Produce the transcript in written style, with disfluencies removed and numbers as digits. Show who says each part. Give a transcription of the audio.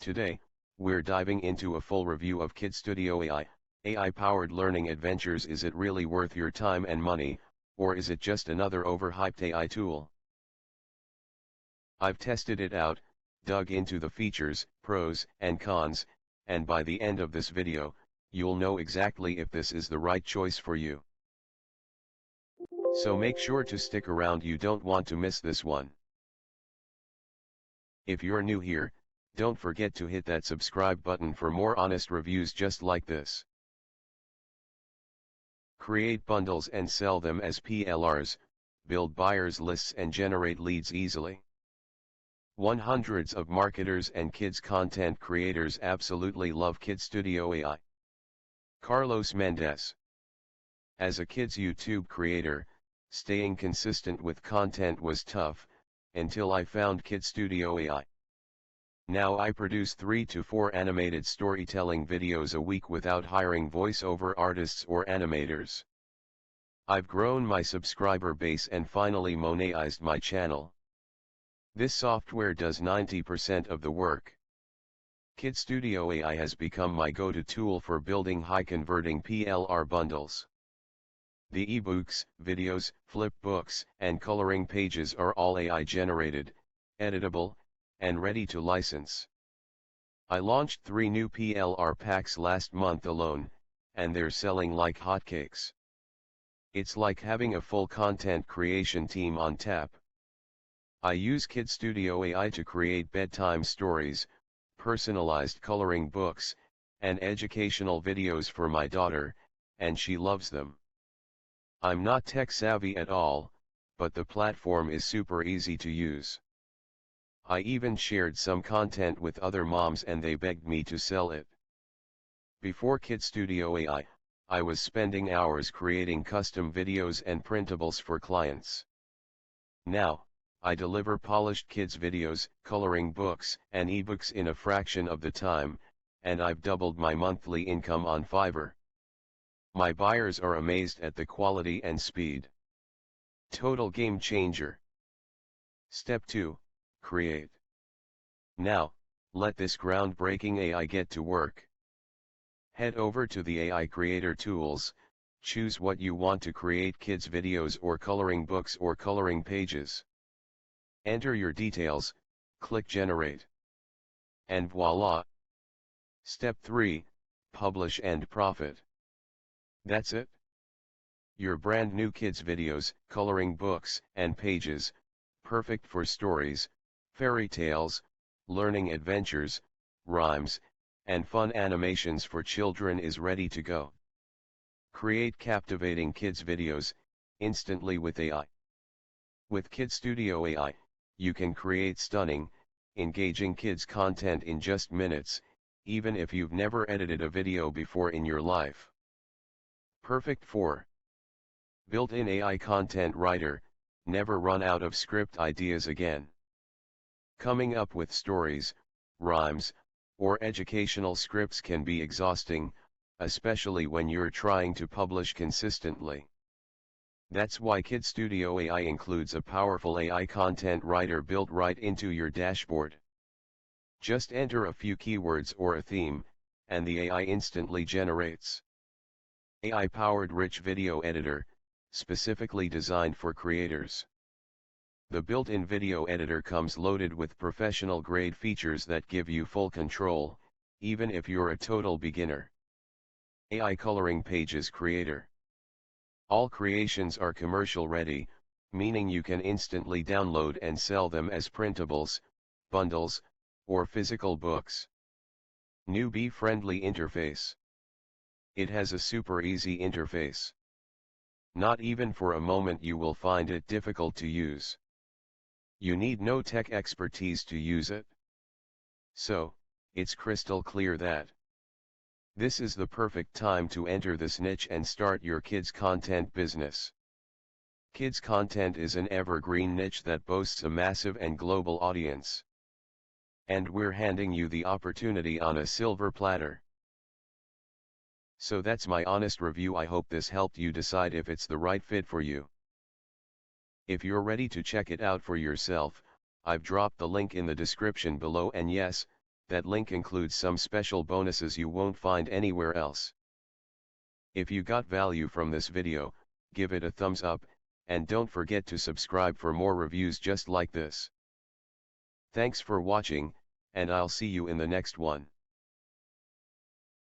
Speaker 1: Today, we're diving into a full review of KidStudio AI. AI-powered learning adventures. Is it really worth your time and money, or is it just another overhyped AI tool? I've tested it out, dug into the features, pros and cons, and by the end of this video, you'll know exactly if this is the right choice for you. So make sure to stick around, you don't want to miss this one. If you're new here, don't forget to hit that subscribe button for more honest reviews just like this. Create bundles and sell them as PLRs, build buyers lists and generate leads easily. Hundreds of marketers and kids content creators absolutely love KidStudio AI. Carlos Mendez. As a kids YouTube creator, staying consistent with content was tough, until I found KidStudio AI. Now I produce 3 to 4 animated storytelling videos a week without hiring voiceover artists or animators. I've grown my subscriber base and finally monetized my channel. This software does 90% of the work. KidStudio AI has become my go-to tool for building high-converting PLR bundles. The ebooks, videos, flip books, and coloring pages are all AI-generated, editable, and ready to license. I launched 3 new PLR packs last month alone, and they're selling like hotcakes. It's like having a full content creation team on tap. I use KidStudio AI to create bedtime stories, personalized coloring books, and educational videos for my daughter, and she loves them. I'm not tech savvy at all, but the platform is super easy to use. I even shared some content with other moms and they begged me to sell it. Before KidStudio AI, I was spending hours creating custom videos and printables for clients. Now, I deliver polished kids videos, coloring books, and ebooks in a fraction of the time, and I've doubled my monthly income on Fiverr. My buyers are amazed at the quality and speed. Total game changer. Step 2. Create. Now, let this groundbreaking AI get to work. Head over to the AI Creator tools, choose what you want to create: kids videos or coloring books or coloring pages. Enter your details, click Generate. And voila! Step 3, Publish and profit. That's it. Your brand new kids videos, coloring books, and pages, perfect for stories, fairy tales, learning adventures, rhymes, and fun animations for children is ready to go. Create captivating kids videos, instantly with AI. With KidStudio AI, you can create stunning, engaging kids content in just minutes, even if you've never edited a video before in your life. Perfect for built-in AI content writer, never run out of script ideas again. Coming up with stories, rhymes, or educational scripts can be exhausting, especially when you're trying to publish consistently. That's why KidStudio AI includes a powerful AI content writer built right into your dashboard. Just enter a few keywords or a theme, and the AI instantly generates. AI-powered rich video editor, specifically designed for creators. The built-in video editor comes loaded with professional-grade features that give you full control, even if you're a total beginner. AI Coloring Pages Creator. All creations are commercial-ready, meaning you can instantly download and sell them as printables, bundles, or physical books. Newbie-friendly interface. It has a super easy interface. Not even for a moment you will find it difficult to use. You need no tech expertise to use it. So, it's crystal clear that this is the perfect time to enter this niche and start your kids content business. Kids content is an evergreen niche that boasts a massive and global audience. And we're handing you the opportunity on a silver platter. So that's my honest review. I hope this helped you decide if it's the right fit for you. If you're ready to check it out for yourself, I've dropped the link in the description below, and yes, That link includes some special bonuses you won't find anywhere else. If you got value from this video, give it a thumbs up, and don't forget to subscribe for more reviews just like this. Thanks for watching, and I'll see you in the next one.